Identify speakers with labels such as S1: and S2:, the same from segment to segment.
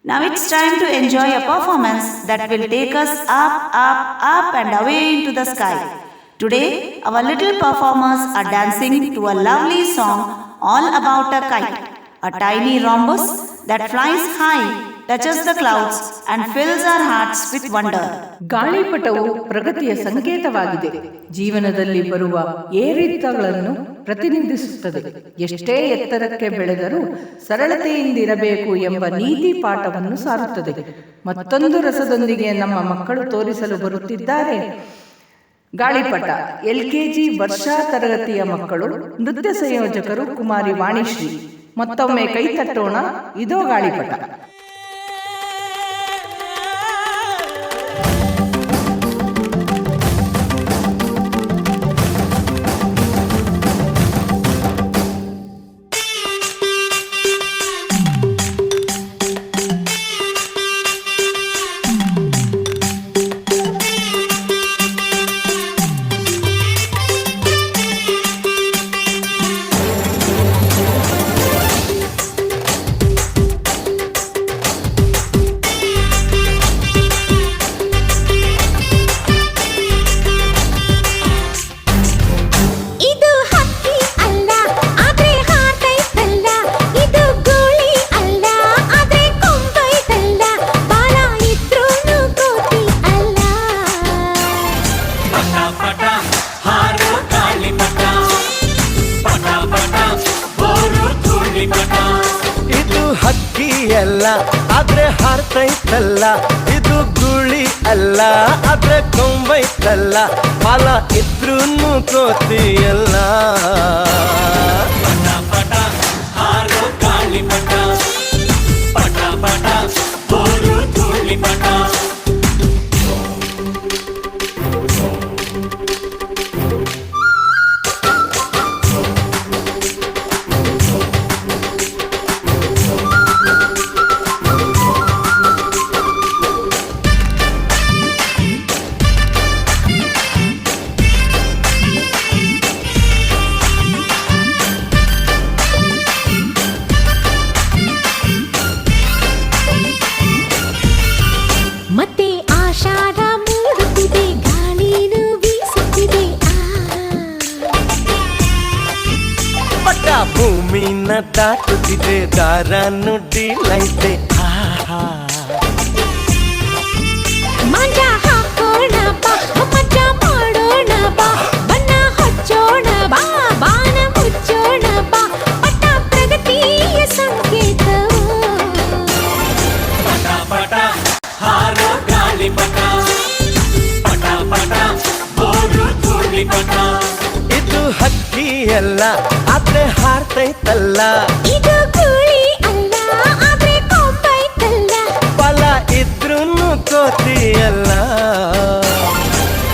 S1: Now it's time to enjoy a performance that will take us up, up, up and away into the sky. Today, our little performers are dancing to a lovely song all about a kite, a tiny rhombus that flies high, touches the clouds and fills our hearts with wonder.
S2: ಗಾಳಿಪಟವು ಪ್ರಗತಿಯ ಸಂಕೇತವಾಗಿದೆ. ಜೀವನದಲ್ಲಿ ಬರುವ ಏರಿಳಿತಗಳನ್ನು ಪ್ರತಿನಿಧಿಸುತ್ತದೆ. ಎಷ್ಟೇ ಎತ್ತರಕ್ಕೆ ಬೆಳೆದರೂ ಸರಳತೆಯಿಂದಿರಬೇಕು ಎಂಬ ನೀತಿ ಪಾಠವನ್ನು ಸಾರುತ್ತದೆ. ಮತ್ತೊಂದು ರಸದೊಂದಿಗೆ ನಮ್ಮ ಮಕ್ಕಳು ತೋರಿಸಲು ಬರುತ್ತಿದ್ದಾರೆ. ಗಾಳಿಪಟ LKG ವರ್ಷಾ ತರಗತಿಯ ಮಕ್ಕಳು, ನೃತ್ಯ ಸಂಯೋಜಕರು ಕುಮಾರಿ ವಾಣಿಶ್ರೀ. ಮತ್ತೊಮ್ಮೆ ಕೈ ತಟ್ಟೋಣ, ಇದೋ ಗಾಳಿಪಟ.
S3: ಇದು ಹಕ್ಕಿ ಅಲ್ಲ ಆದ್ರೆ ಹಾರ್ತೈತಲ್ಲ, ಇದು ಗುಳಿ ಅಲ್ಲ ಆದ್ರೆ ಕೊಂಬೈತಲ್ಲ, ಬಾಲ ಇದ್ರೂನು ಕೋತಿಯಲ್ಲ.
S4: ಪಟ ಪಟ ಹಾರೋ ಗಾಳಿಪಟ, ಪಟ ಪಟ ಬೋರು ಧೂಳಿಪಟ.
S5: ಮತ್ತೆ ಆಷಾಢ ಮೂಡುತ್ತಿದೆ, ಗಾಳಿನೂ ಬೀಸುತ್ತಿದೆ.
S3: ಪಟ ಭೂಮಿನ ದಾಟುತ್ತಿದೆ, ದಾರ ನುಡ್ಡಿಲೈತೆ.
S5: ಮಂಜ ಹಾಕೋಣ ಬಾ, ಮಜ ಮಾಡೋಣ ಬಾ, ಬಣ್ಣ ಹಚ್ಚೋಣ ಬಾ, ಬಾನ ಮುಚ್ಚೋಣ ಬಾ, ಪಟ ಪ್ರಗತಿಯ ಸಂಕೇತವು.
S4: ಪಟ ಪಟ ಹಾರೋ ಗಾಳಿಪಟ, ಪಟ ಪಟ ಬೋರು ಧೂಳಿಪಟ.
S3: ಇದು ಹಕ್ಕಿ ಅಲ್ಲ ಆದ್ರೆ ಹಾರ್ತೈತಲ್ಲ,
S5: ಇದು ಗುಳಿ ಅಲ್ಲ ಆದ್ರೆ ಕೊಂಬೈತಲ್ಲ,
S3: ಬಲ ಇದ್ರೂನು ಕೋತಿಯಲ್ಲ.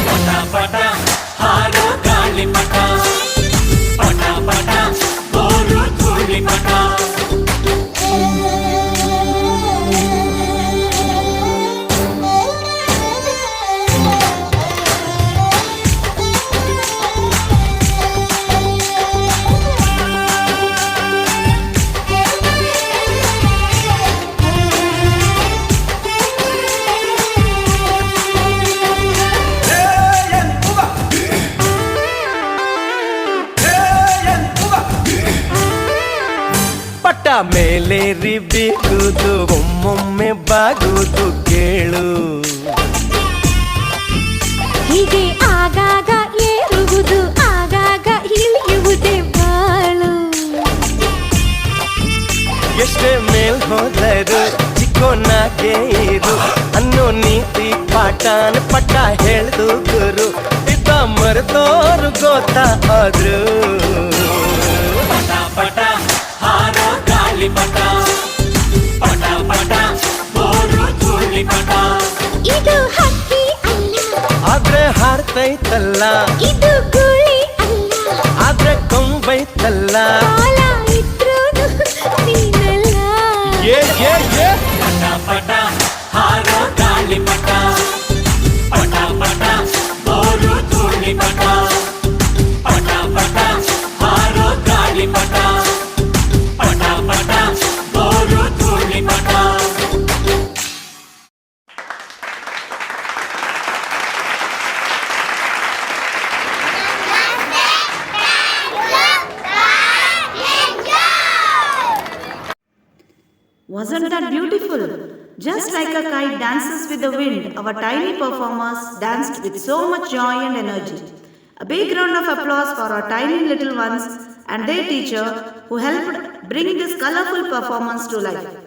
S4: ಪಟ ಪಟ ಹಾರೋ ಗಾಳಿಪಟ, ಪಟ ಪಟ ಬೋರು ಧೂಳಿಪಟ.
S3: ಪಟ ಮೇಲೇರಿ ಬೀಗುದು, ಒಮ್ಮೊಮ್ಮೆ ಬಾಗುದು ಕೇಳು.
S5: ಹೀಗೆ ಆಗಾಗ ಏರುವುದು, ಆಗಾಗ ಇಳಿಯುವುದೇ ಬಾಳು.
S3: ಎಷ್ಟೇ ಮೇಲ್ ಹೋದರು ಚಿಕ್ಕೋನಾಗೆ ಇರು ಅನ್ನೋ ನೀತಿ ಪಾಠನ ಪಟ ಹೇಳ್ದು ಗುರು. ಇದ್ದ ಮರೆತೋರು ಗೊತ್ತಾದ್ರು.
S4: ಪಟ ಪಟ ಹಾರೋ ಗಾಳಿಪಟ, ಪಟ ಪಟ ಬೋರು ಧೂಳಿಪಟ.
S5: ಇದು ಹಕ್ಕಿ ಅಲ್ಲ
S3: ಆದ್ರೆ ಹಾರ್ತೈತಲ್ಲ,
S5: ಇದು ಗುಳಿ ಅಲ್ಲ
S3: ಆದ್ರೆ ಕೊಂಬೈತಲ್ಲ.
S5: ಕಾಲ ಇದ್ರೂನು ನೀನಲ್ಲ.
S3: ಏ ಏ ಏ
S4: ಪಟ ಪಟ ಹಾರೋ ಗಾಳಿಪಟ, ಪಟ ಪಟ ಬೋರು ಧೂಳಿಪಟ. ಪಟ ಪಟ ಹಾರೋ ಗಾಳಿಪಟ, ಪಟ ಪಟ bore Dhoolipata.
S1: Wasn't that beautiful? Just like a kite dances with the wind, our tiny performers danced with so much joy and energy. A big round of applause for our tiny little ones and their teacher who helped bring this colorful performance to life.